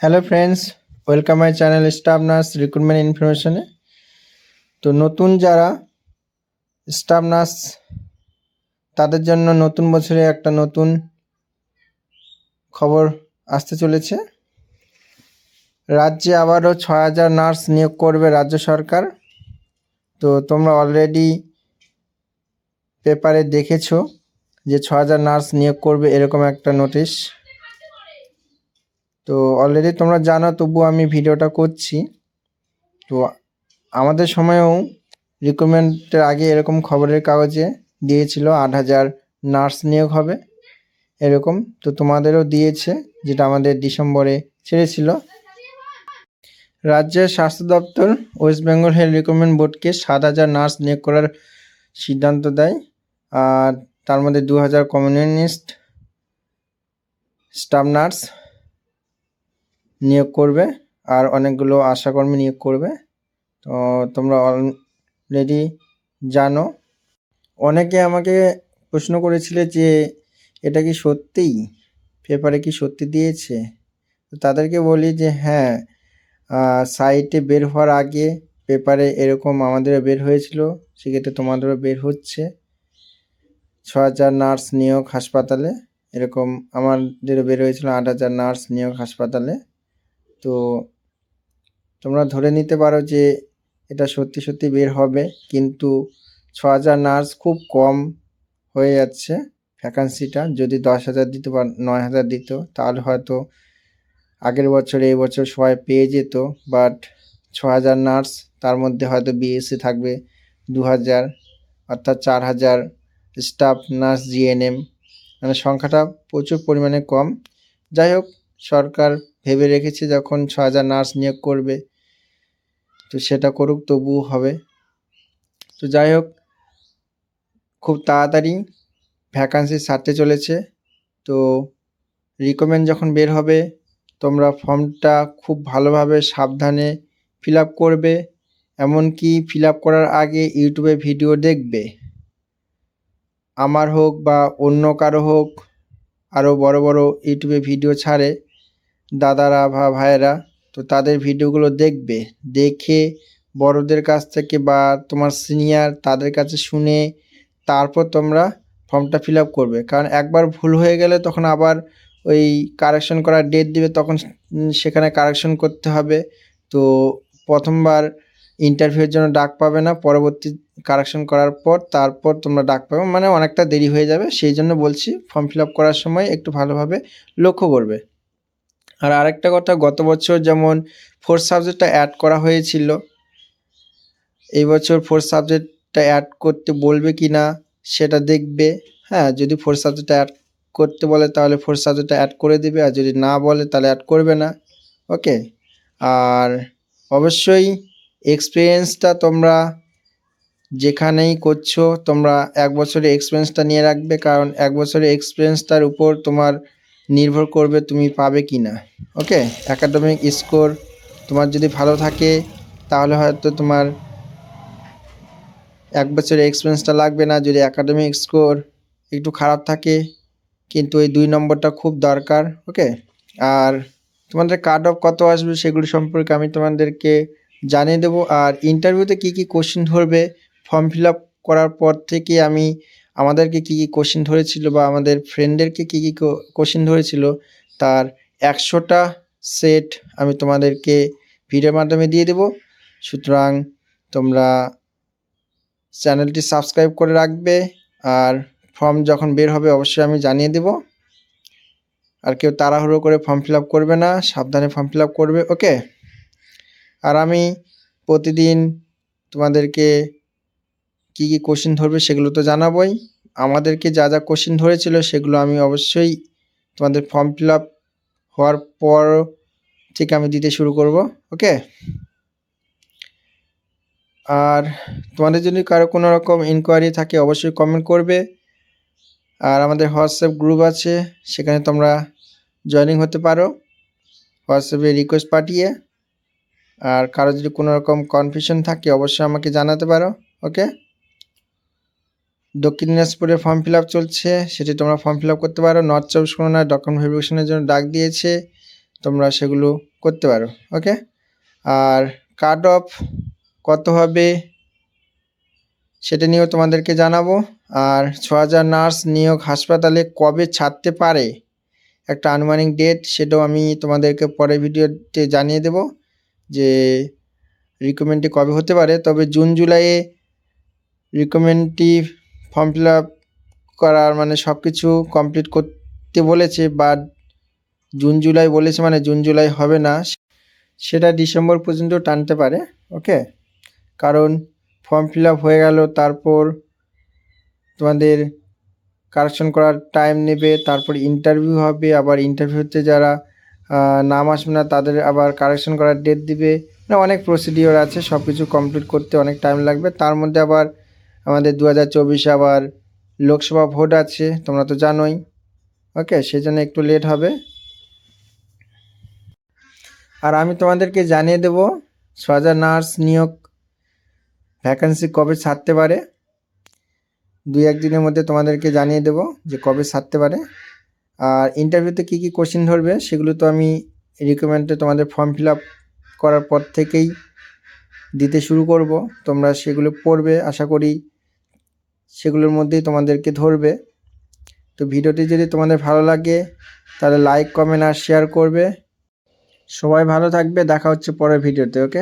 Hello friends, welcome my channel staff nurse recruitment ইনফরমেশনে। তো নতুন যারা স্টাফ নার্স তাদের জন্য নতুন বছরে একটা নতুন খবর আসতে চলেছে। রাজ্যে আবারও ৬,০০০ নার্স নিয়োগ করবে রাজ্য সরকার। তো তোমরা অলরেডি পেপারে দেখেছো যে ৬,০০০ নার্স নিয়োগ করবে এরকম একটা নোটিশ। তো অলরেডি তোমরা জানো, তবু আমি ভিডিওটা করছি। তো আমাদের সময়েও রিক্রুটমেন্টের আগে এরকম খবরের কাগজে দিয়েছিল ৮,০০০ নার্স নিয়োগ হবে এরকম। তো তোমাদেরও দিয়েছে, যেটা আমাদের ডিসেম্বরে ছেড়েছিল। রাজ্যের স্বাস্থ্য দপ্তর ওয়েস্ট বেঙ্গল হেলথ রিক্রুটমেন্ট বোর্ডকে ৭,০০০ নার্স নিয়োগ করার সিদ্ধান্ত দেয়। আর তার মধ্যে ২,০০০ কমিউনিস্ট স্টাফ নার্স নিয়োগ করবে আর অনেকগুলো আশাকর্মী নিয়োগ করবে। তো তোমরা অলরেডি জানো। অনেকে আমাকে প্রশ্ন করেছিলে যে এটা কি সত্যিই, পেপারে কি সত্যি দিয়েছে? তো তাদেরকে বলি যে হ্যাঁ, সাইটে বের হওয়ার আগে পেপারে এরকম আমাদেরও বের হয়েছিল, সেক্ষেত্রে তোমাদেরও বের হচ্ছে। ৬,০০০ নার্স নিয়োগ হাসপাতালে, এরকম আমাদেরও বের হয়েছিল ৮,০০০ নার্স নিয়োগ হাসপাতালে। তো তোমরা ধরে নিতে পারো যে এটা সত্যি সত্যি বের হবে, কিন্তু ৬,০০০ নার্স খুব কম হয়ে যাচ্ছে ভ্যাকান্সিটা। যদি ১০,০০০ দিত বা ৯,০০০ দিত তাহলে হয়তো আগের বছর এই বছর সবাই পেয়ে যেত। বাট ৬,০০০ নার্স, তার মধ্যে হয়তো বিএসসি থাকবে ২,০০০, অর্থাৎ ৪,০০০ স্টাফ নার্স জিএনএম, মানে সংখ্যাটা প্রচুর পরিমাণে কম। যাই হোক, সরকার ভেবে রেখেছে যখন ৬,০০০ নার্স নিয়োগ করবে তো সেটা করুক, তবুও হবে। তো যাই হোক, খুব তাড়াতাড়ি ভ্যাকান্সি ছাড়তে চলেছে। তো রিকমেন্ড যখন বের হবে তোমরা ফর্মটা খুব ভালোভাবে সাবধানে ফিল আপ করবে। এমনকি ফিল আপ করার আগে ইউটিউবে ভিডিও দেখবে, আমার হোক বা অন্য কারো হোক। আরও বড় বড় ইউটিউবে ভিডিও ছাড়ে দাদারা বা ভাইয়েরা, তো তাদের ভিডিওগুলো দেখবে। দেখে বড়দের কাছ থেকে বা তোমার সিনিয়র তাদের কাছে শুনে তারপর তোমরা ফর্মটা ফিল আপ করবে। কারণ একবার ভুল হয়ে গেলে তখন আবার ওই কারেকশন করার ডেট দিবে, তখন সেখানে কারেকশন করতে হবে। তো প্রথমবার ইন্টারভিউয়ের জন্য ডাক পাবে না, পরবর্তী কারেকশন করার পর তারপর তোমরা ডাক পাবে, মানে অনেকটা দেরি হয়ে যাবে। সেই জন্য বলছি ফর্ম ফিল আপ করার সময় একটু ভালোভাবে লক্ষ্য করবে। আর আরেকটা কথা, গত বছর যেমন 4th সাবজেক্টটা অ্যাড করা হয়েছিল, এই বছর 4th সাবজেক্টটা অ্যাড করতে বলবে কি না সেটা দেখবে। হ্যাঁ, যদি 4th সাবজেক্টটা অ্যাড করতে বলে তাহলে 4th সাবজেক্টটা অ্যাড করে দেবে, আর যদি না বলে তাহলে অ্যাড করবে না। ওকে। আর অবশ্যই এক্সপিরিয়েন্সটা তোমরা যেখানেই করছো তোমরা 1 বছরের এক্সপিরিয়েন্সটা নিয়ে রাখবে, কারণ 1 বছরের এক্সপিরিয়েন্সটার উপর তোমার নির্ভর করবে তুমি পাবে কি না। ওকে। অ্যাকাডেমিক স্কোর তোমার যদি ভালো থাকে তাহলে হয়তো তোমার 1 বছরের এক্সপিরিয়েন্সটা লাগবে না। যদি অ্যাকাডেমিক স্কোর একটু খারাপ থাকে, কিন্তু ওই 2 নম্বরটা খুব দরকার। ওকে। আর তোমাদের কাট অফ কত আসবে সেগুলো সম্পর্কে আমি তোমাদেরকে জানিয়ে দেবো। আর ইন্টারভিউতে কী কী কোশ্চেন ধরবে, ফর্ম ফিল আপ করার পর থেকে আমি আমাদেরকে কী কী কোশ্চেন ধরেছিল বা আমাদের ফ্রেন্ডদেরকে কী কী কোশ্চেন ধরেছিল তার 100টা সেট আমি তোমাদেরকে ভিডিওর মাধ্যমে দিয়ে দেবো। সুতরাং তোমরা চ্যানেলটি সাবস্ক্রাইব করে রাখবে। আর ফর্ম যখন বের হবে অবশ্যই আমি জানিয়ে দেব। আর কেউ তাড়াহুড়ো করে ফর্ম ফিল আপ করবে না, সাবধানে ফর্ম ফিল আপ করবে। ওকে। আর আমি প্রতিদিন তোমাদেরকে কী কী কোশ্চেন ধরবে সেগুলো তো জানাবোই। আমাদেরকে যা যা কোশ্চেন ধরেছিল সেগুলো আমি অবশ্যই তোমাদের ফর্ম ফিল আপ হওয়ার পর থেকে আমি দিতে শুরু করব। ওকে। আর তোমাদের যদি কারো কোনো রকম ইনকোয়ারি থাকে অবশ্যই কমেন্ট করবে। আর আমাদের হোয়াটসঅ্যাপ গ্রুপ আছে, সেখানে তোমরা জয়েনিং হতে পারো হোয়াটসঅ্যাপে রিকোয়েস্ট পাঠিয়ে। আর কারো যদি কোনো রকম কনফিউশন থাকে অবশ্যই আমাকে জানাতে পারো। ওকে। দক্ষিণ দিনাজপুরে ফর্ম ফিল আপ চলছে, সেটি তোমরা ফর্ম ফিল আপ করতে পারো। নর্থ 24 পরগনায় ডকুমেন্ট ভেরিফিকেশনের জন্য ডাক দিয়েছে, তোমরা সেগুলো করতে পারো। ওকে, আর কাট অফ কত হবে সেটা নিয়েও তোমাদেরকে জানাবো। আর ৬,০০০ নার্স নিয়োগ হাসপাতালে কবে ছাড়তে পারে একটা আনুমানিক ডেট, সেটাও আমি তোমাদেরকে পরের ভিডিওতে জানিয়ে দেব যে রিক্রুটমেন্টটি কবে হতে পারে। তবে জুন জুলাইয়ে রিক্রুটমেন্টটি ফর্ম ফিল আপ করার মানে সব কিছু কমপ্লিট করতে বলেছে, বাট জুন জুলাই বলেছে মানে জুন জুলাই হবে না, সেটা ডিসেম্বর পর্যন্ত টানতে পারে। ওকে, কারণ ফর্ম ফিল আপ হয়ে গেল, তারপর তোমাদের কারেকশন করার টাইম নেবে, তারপর ইন্টারভিউ হবে, আবার ইন্টারভিউতে যারা নাম আসবে না তাদের আবার কারেকশন করার ডেট দিবে, মানে অনেক প্রসিডিওর আছে, সব কিছু কমপ্লিট করতে অনেক টাইম লাগবে। তার মধ্যে আবার আমাদের 2024 আবার লোকসভা ভোট আছে, তোমরা তো জানোই। ওকে, সেই জন্য একটু লেট হবে। আর আমি তোমাদেরকে জানিয়ে দেব ৬,০০০ নার্স নিয়োগ ভ্যাকেন্সি কবে ছাড়তে পারে, 2-1 দিনের মধ্যে তোমাদেরকে জানিয়ে দেব যে কবে ছাড়তে পারে। আর ইন্টারভিউতে কী কী কোশ্চেন ধরবে সেগুলো তো আমি রিক্রুটমেন্টে তোমাদের ফর্ম ফিল আপ করার পর থেকেই দিতে শুরু করব, তোমরা সেগুলো পড়বে, আশা করি সেগুলোর মধ্যেই তোমাদেরকে ধরবে। তো ভিডিওটি যদি তোমাদের ভালো লাগে তাহলে লাইক, কমেন্ট আর শেয়ার করবে। সবাই ভালো থাকবে, দেখা হচ্ছে পরের ভিডিওতে। ওকে।